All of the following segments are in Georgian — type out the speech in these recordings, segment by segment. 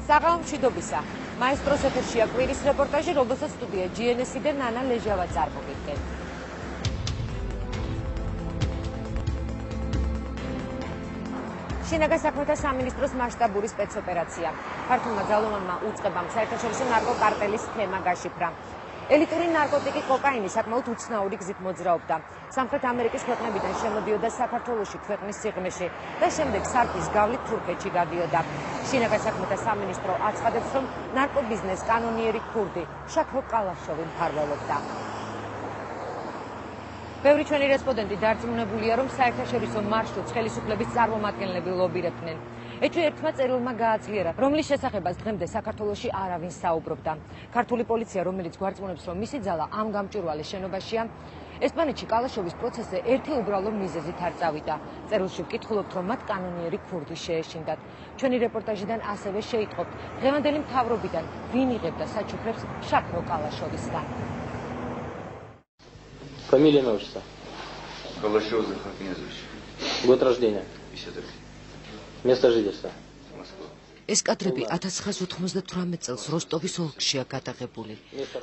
საღამო მშვიდობისა. მაესტროს ეთერშია კვირის რეპორტაჟი, რომელსაც სტუდია GNS-დან ნანა ლეჟავა წარმოგიდგენთ. შინაგან საქმეთა სამინისტროს მასშტაბური სპეცოპერაცია. ქართულმა ძალოვანმა უწყებამ საერთაშორისო ნარკოკარტელის სქემა გაშიფრა. ელიტური ნარკოტიკი კოკაინი საკმაოდ უცნაური გზით მოძრაობდა. სამხრეთ ამერიკის ქვეყნებიდან შემოდიოდა საქართველოში ქვეყნის სიღრმეში და შემდეგ სარფის გავლით თურქეთში გადიოდა. შინაგან საქმეთა სამინისტრო აცხადებს, რომ ნარკობიზნესს კანონიერი ქურდი შაქრო კალაშოვი მფარველობდა. ბევრი ჩვენი რესპონდენტი დარწმუნებულია, რომ საერთაშორისო მარშრუტს ხელისუფლების წარმომადგენლები ლობირებდნენ. ერთმა წერილმა გააძლიერა, რომლის შესახებაც დღემდე საქართველოში არავინ საუბრობდა. ქართული პოლიცია, რომელიც გვარწმუნებს, რომ მისი ძალა ამ გამჭვირვალეს შენობაშია, ესპანეთში კალაშოვის პროცესზე ერთი უბრალო მიზეზით არ წავიდა. წერილში ვკითხულობთ, რომ მათ კანონიერი ქურდი შეეშინდათ. ჩვენი რეპორტაჟიდან ასევე შეიტყობთ, დღევანდელი მთავრობიდან ვინ იღებდა საჩუქრებს შაქრო კალაშოვისგან. Фамилия, имя, отчество? Калашов Захар Князович. Год рождения? 53. Место жительства? Москва. ეს კადრები 1998 წელს როსტოვის ოლქშია გადაღებული.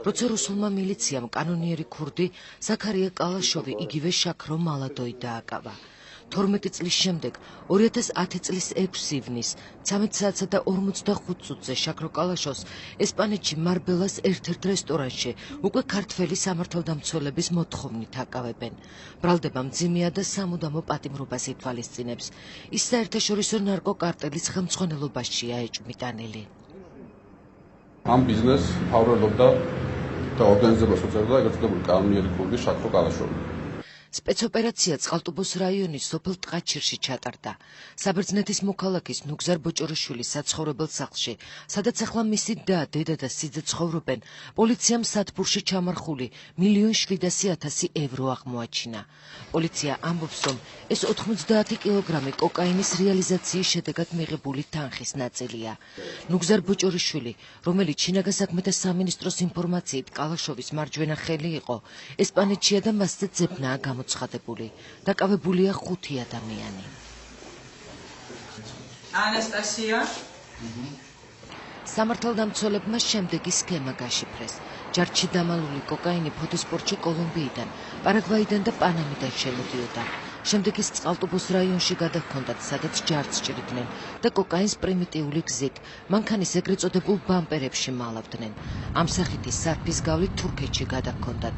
როცა რუსულმა მილიციამ კანონიერი ქურდი ზაქარია კალაშოვი იგივე შაქრო მალადოი დააკავა. 12 წლის შემდეგ 2010 წლის 6 ივნის 13 საათსა და 45 წუთზე შაქრო კალაშოვს ესპანეთში მარბელას ერთ-ერთ რესტორანში უკვე ქართველი სამართალდამცველების მოთხოვნით აკავებენ. ბრალდება მძიმეა და სამუდამო პატიმრობას ითვალისწინებს. ის საერთაშორისო ნარკოკარტელის ხელმძღვანელობაშია ეჭვმიტანილი. ამ ბიზნესს მთავრობდა და ორგანიზებას უწევდა ეგრეთ წოდებული კანონიერი ქურდი შაქრო კალაშოვი. სპეცოპერაცია წყალტუბოს რაიონის სოფელ ტყაჩირში ჩატარდა. საბერძნეთის მოქალაქის ნუგზარ ბოჭორაშვილის საცხოვრებელ სახლში, სადაც ახლა მისი და დედა და სიძე ცხოვრობენ, პოლიციამ სათბურში ჩამარხული 1,700,000 ევრო აღმოაჩინა. პოლიცია ამბობს, რომ ეს 90 კილოგრამი კოკაინის რეალიზაციის შედეგად მიღებული თანხის ნაწილია. ნუგზარ ბოჭორაშვილი, რომელიც შინაგან საქმეთა სამინისტროს ინფორმაციით კალაშოვის მარჯვენა ხელი იყო, ესპანეთშია და მასზე ძებნაა გამოცხადებული. დაკავებულია 5 ადამიანი. ანასტასია სამართალდამცველებმა შემდეგი სქემა გაშიფრეს. ჯარში დამალული კოკაინი ფოტოსპორტში კოლუმბიიდან, პარაგვაიდან და პანამიდან შემოდიოდა. შემდეგ ის წყალტუბოს რაიონში გადაჰქონდათ, სადაც ჯარს ჭრიდნენ და კოკაინს პრიმიტიული გზით, მანქანის ეგრეთ წოდებულ ბამპერებში მალავდნენ. ამ სახით ის სარფის გავლით თურქეთში გადაჰქონდათ.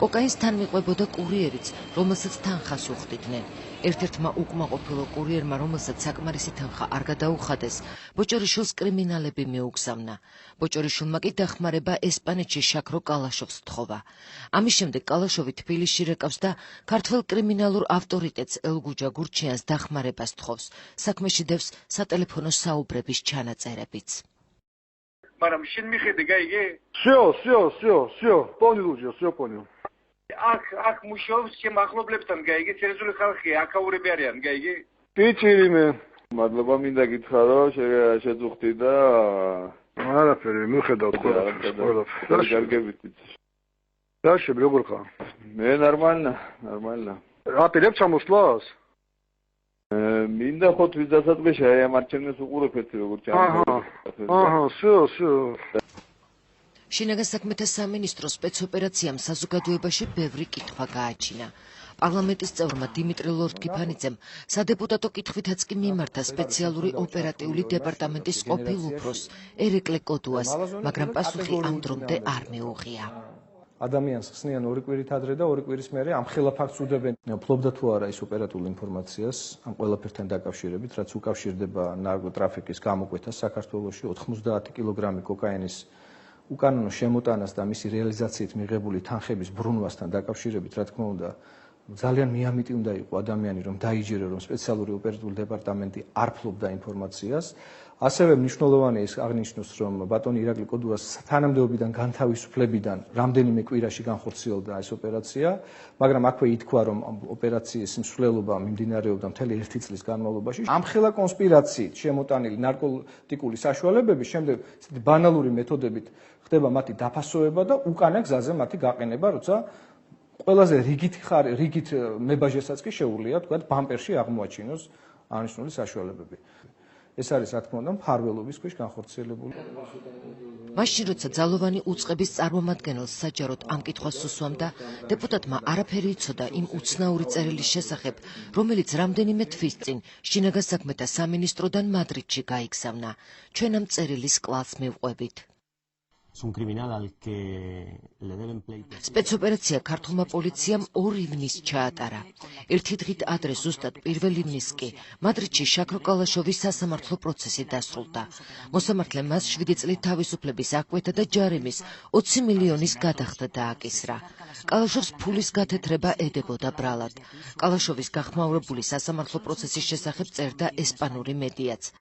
კოკაინს თან მიყვებოდა კურიერიც, რომელსაც თანხას უხდიდნენ. ერთ-ერთმა უკმაყოფილო კურიერმა, რომელსაც საკმარისი თანხა არ გადაუხადეს, ბოჭორიშვილს კრიმინალები მიუგზავნა. ბოჭორიშვილმა კი დახმარება ესპანეთში შაქრო კალაშოვს თხოვა. ამის შემდეგ კალაშოვი თბილისში რეკავს და ქართველ კრიმინალურ ავტორიტეტს ელგუჯა გურჩიანს დახმარებას თხოვს. საქმეში დევს სატელეფონო საუბრების ჩანაწერებიც. მაგრამ შენ მიხედე, გაიგე? Всё, понял, понял. აქ მუშაობს ჩემ ახლობლებთან, გაიგე, სერიოზული ხალხია, აქაურები არიან, გაიგე? Пичери მე. მადლობა, მინდა გითხრა, რომ შეძუხდი და არაფერი, მიხედავთ ყველაფერს. გარგებით. დაშე, როგორ ხარ? მე ნორმально. აპირებ ჩამოსვლას? მინდა ხო თვის დასაწყისში აი ამ არჩევნებს უყურებთ როგორ ჩამოვიდა. всё. შინაგან საქმეთა სამინისტროს სპეცოპერაციამ საზოგადოებაში ბევრი კითხვა გააჩინა. პარლამენტის წევრმა დიმიტრი ლორდ-კიფანიძემ სადეპუტატო კითხვითაც კი მიმართა სპეციალური ოპერატიული დეპარტამენტის ყოფილ უფროს ერეკლე კოდუას, მაგრამ პასუხი ამ დრომდე არ მიუღია. ადამიანს ხსნიან 2 კვირით ადრე და 2 კვირის მერე ამ ხელა ფაქტს უდებენ. ფლობდა თუ არა ის ოპერატიული ინფორმაციას ამ ყველაფერთან დაკავშირებით, რაც უკავშირდება ნარკოტრაფიკის გამოკვეთას საქართველოში 90 კილოგრამი კოკაინის უკანონო შემოტანას და მისი რეალიზაციით მიღებული თანხების ბრუნვასთან დაკავშირებით, რა თქმა უნდა, ძალიან მიამიტი უნდა იყო ადამიანი, რომ დაიჯერა, რომ სპეციალური ოპერატიული დეპარტამენტი არ ფლობდა ინფორმაციას. ასევე მნიშვნელოვანია ის აღნიშნოს, რომ ბატონი ირაკლი კოდუას თანამდებობიდან განთავისუფლებიდან რამდენიმე კვირაში განხორციელდა ეს ოპერაცია, მაგრამ აქვე ითქვა, რომ ოპერაციის მსვლელობა მიმდინარეობდა მთელი 1 წლის განმავლობაში. ამ ხელა კონსპირაციით შემოტანილი ნარკოტიკული საშუალებების შემდეგ ბანალური მეთოდებით ხდება მათი დაფასოება და უკანა გზაზე მათი გაყენება, როცა ყველაზე რიგით მებაჟესაც კი შეუძლია, თქვა, ბამპერში აღმოაჩინოს აღნიშნული საშუალებები. ეს არის რა თქმა უნდა მფარველობის ქვეშ განხორციელებული. მაშინ როცა ძალოვანი უწყების წარმომადგენელს საჯაროდ ამ კითხვას უსვამდა, დეპუტატმა არაფერი იცოდა იმ უცნაური წერილის შესახებ, რომელიც რამდენიმე თვის წინ შინაგან საქმეთა სამინისტროდან მადრიდში გაიგზავნა. ჩვენ ამ წერილის კვალს მივყვებით. სპეცოპერაცია ქართულმა პოლიციამ 2 ივნისს ჩაატარა. ერთი დღით ადრე ზუსტად 1 ივნისს კი მადრიდში შაქრო კალაშოვის სასამართლო პროცესი დასრულდა. მოსამართლემ მას 7 წლით თავისუფლების აკვეთა და ჯარიმის 20 მილიონის გადახდა დააკისრა. კალაშოვს ფულის გათეთრება ედებოდა ბრალად. კალაშოვის გახმაურებული სასამართლო პროცესის შესახებ წერდა ესპანური მედიაც.